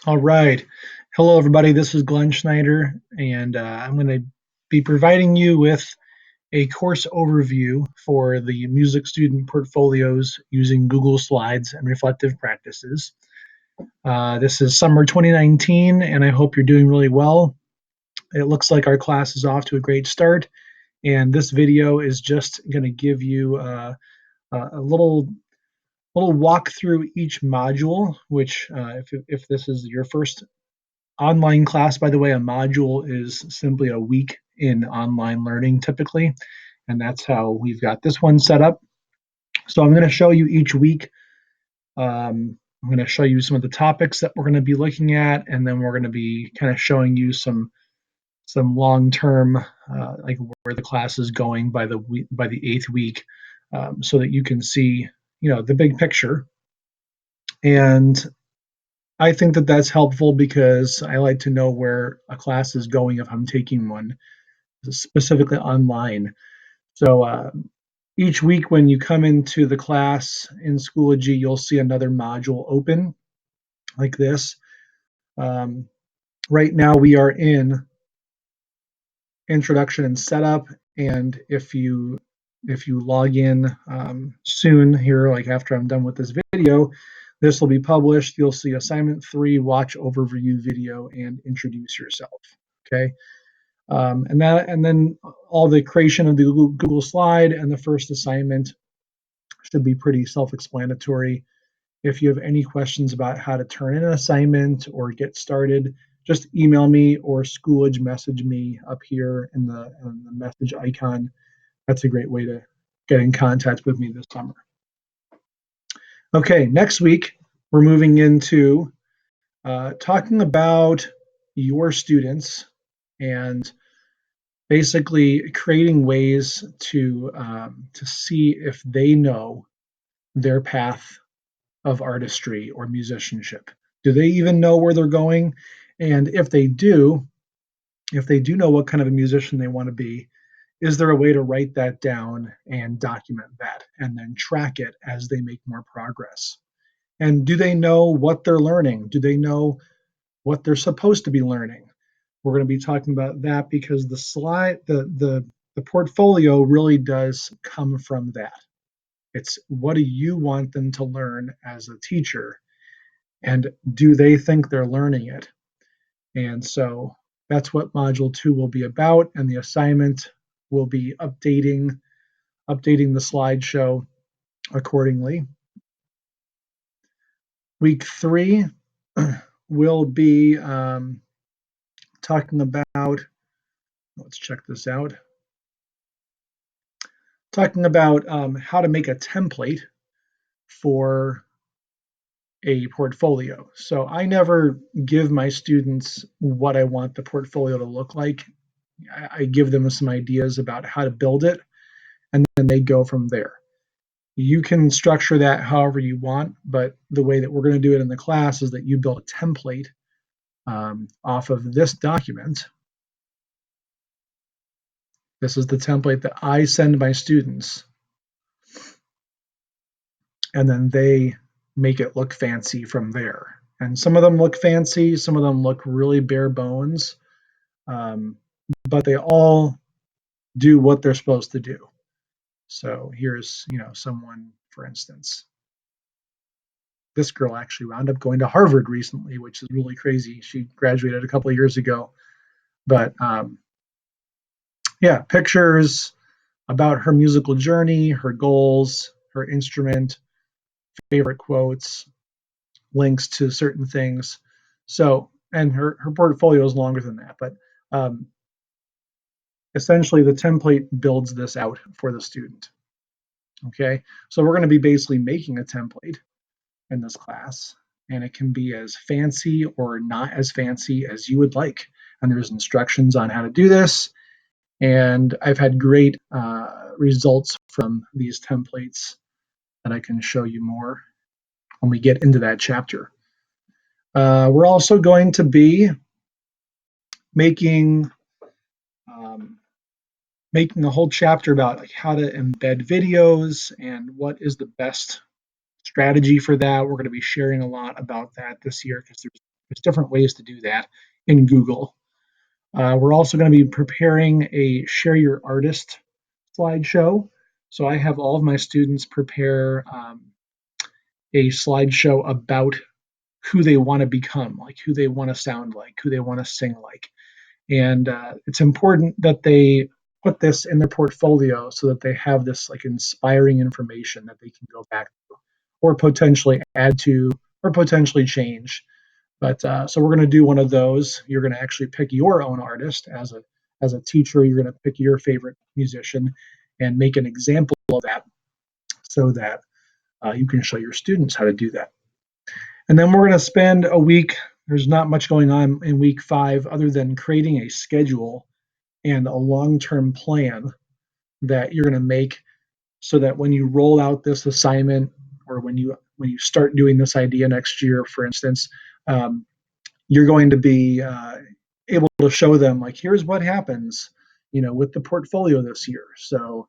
All right. Hello, everybody. This is Glenn Schneider, and I'm going to be providing you with a course overview for the music student portfolios using Google Slides and reflective practices. This is summer 2019, and I hope you're doing really well. It looks like our class is off to a great start, and this video is just going to give you a little walk through each module, which if this is your first online class, by the way, a module is simply a week in online learning typically, and that's how we've got this one set up. So I'm going to show you each week. I'm going to show you some of the topics that we're going to be looking at, and then we're going to be kind of showing you some long-term, like where the class is going by the eighth week, so that you can see, the big picture. And I think that that's helpful because I like to know where a class is going if I'm taking one, specifically online. So each week when you come into the class in Schoology, you'll see another module open like this. Um, right now we are in introduction and setup, and if you log in soon here, like after I'm done with this video, this will be published. You'll see assignment 3, watch overview video and introduce yourself. Okay. And then all the creation of the Google slide and the first assignment should be pretty self-explanatory. If you have any questions about how to turn in an assignment or get started, just email me or Schoolage message me up here in the message icon. That's a great way to get in contact with me this summer. Okay, next week we're moving into talking about your students and basically creating ways to see if they know their path of artistry or musicianship. Do they even know where they're going? And if they do know what kind of a musician they want to be, is there a way to write that down and document that and then track it as they make more progress? And do they know what they're learning? Do they know what they're supposed to be learning? We're going to be talking about that because the portfolio really does come from that. It's what do you want them to learn as a teacher, and do they think they're learning it? And so that's what module 2 will be about, and the assignment will be updating the slideshow accordingly. Week 3 will be talking about, let's check this out, talking about how to make a template for a portfolio. So I never give my students what I want the portfolio to look like. I give them some ideas about how to build it, and then they go from there. You can structure that however you want, but the way that we're going to do it in the class is that you build a template off of this document. This is the template that I send my students, and then they make it look fancy from there. And some of them look fancy, some of them look really bare bones, but they all do what they're supposed to do. So here's, someone, for instance. This girl actually wound up going to Harvard recently, which is really crazy. She graduated a couple of years ago. But yeah, pictures about her musical journey, her goals, her instrument, favorite quotes, links to certain things. So, and her portfolio is longer than that, but essentially the template builds this out for the student. Okay, so we're going to be basically making a template in this class, and it can be as fancy or not as fancy as you would like. And there's instructions on how to do this. And I've had great results from these templates that I can show you more when we get into that chapter. We're also going to be making making a whole chapter about like how to embed videos and what is the best strategy for that. We're going to be sharing a lot about that this year because There's different ways to do that in Google. We're also going to be preparing a Share Your Artist slideshow. So I have all of my students prepare a slideshow about who they want to become, like who they want to sound like, who they want to sing like. And it's important that they put this in their portfolio so that they have this like inspiring information that they can go back to or potentially add to or potentially change. But so we're going to do one of those. You're going to actually pick your own artist as a teacher. You're going to pick your favorite musician and make an example of that so that you can show your students how to do that. And then we're going to spend a week. There's not much going on in week 5 other than creating a schedule and a long-term plan that you're going to make so that when you roll out this assignment or when you start doing this idea next year, for instance, you're going to be able to show them like, here's what happens, with the portfolio this year. So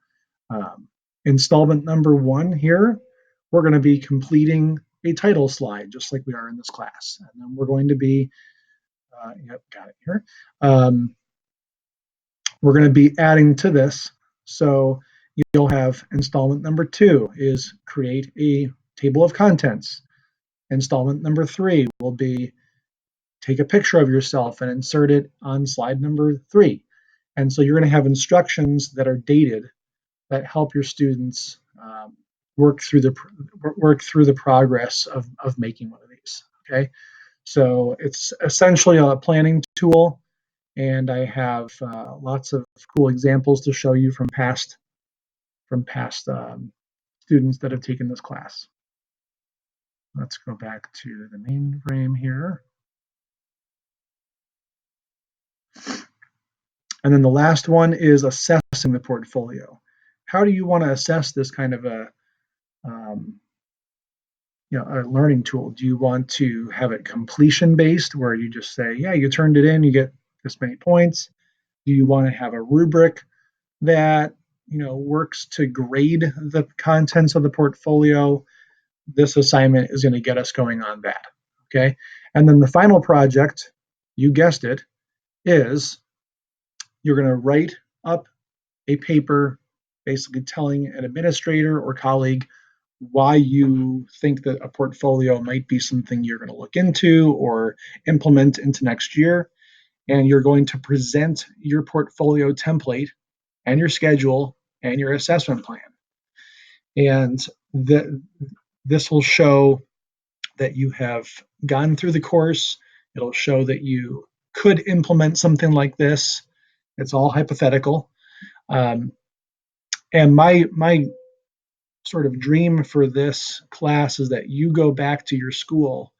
installment number 1 here, we're going to be completing a title slide just like we are in this class. And then we're going to be, got it here. We're going to be adding to this. So you'll have installment number 2 is create a table of contents. Installment number 3 will be take a picture of yourself and insert it on slide number 3. And so you're going to have instructions that are dated that help your students work through the progress of making one of these. Okay, so it's essentially a planning tool, and I have lots of cool examples to show you from past students that have taken this class. Let's go back to the main frame here. And then the last one is assessing the portfolio. How do you want to assess this kind of a learning tool? Do you want to have it completion based where you just say, yeah, you turned it in, you get this many points? Do you want to have a rubric that works to grade the contents of the portfolio? This assignment is going to get us going on that. Okay. And then the final project, you guessed it, is you're going to write up a paper basically telling an administrator or colleague why you think that a portfolio might be something you're going to look into or implement into next year. And you're going to present your portfolio template and your schedule and your assessment plan. And this will show that you have gone through the course. It'll show that you could implement something like this. It's all hypothetical. And my sort of dream for this class is that you go back to your school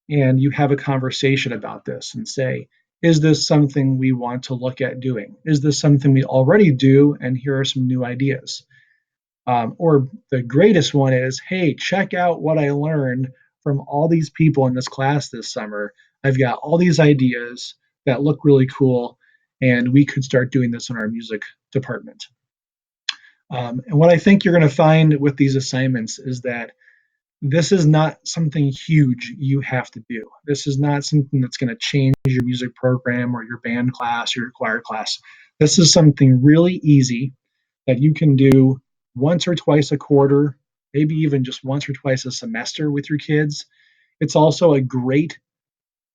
and you have a conversation about this and say, is this something we want to look at doing? Is this something we already do? And here are some new ideas. Or the greatest one is, hey, check out what I learned from all these people in this class this summer. I've got all these ideas that look really cool, and we could start doing this in our music department. And what I think you're going to find with these assignments is that this is not something huge you have to do. This is not something that's going to change your music program or your band class or your choir class. This is something really easy that you can do once or twice a quarter, maybe even just once or twice a semester with your kids. It's also a great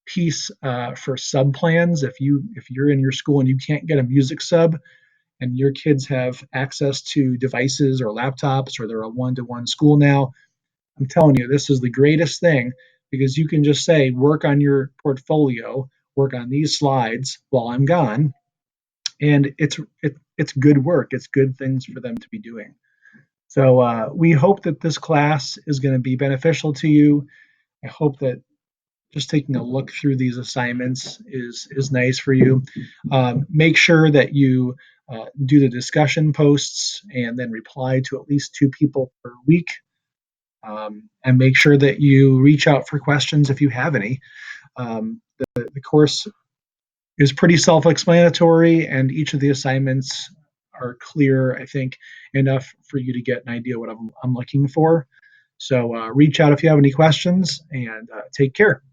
piece for sub plans. If you're in your school and you can't get a music sub, and your kids have access to devices or laptops, or they're a one-to-one school now, I'm telling you, this is the greatest thing because you can just say, work on your portfolio, work on these slides while I'm gone, and it's good work. It's good things for them to be doing. So we hope that this class is going to be beneficial to you. I hope that just taking a look through these assignments is nice for you. Make sure that you do the discussion posts and then reply to at least 2 people per week. And make sure that you reach out for questions if you have any. The course is pretty self-explanatory, and each of the assignments are clear, I think, enough for you to get an idea what I'm looking for. So reach out if you have any questions, and take care.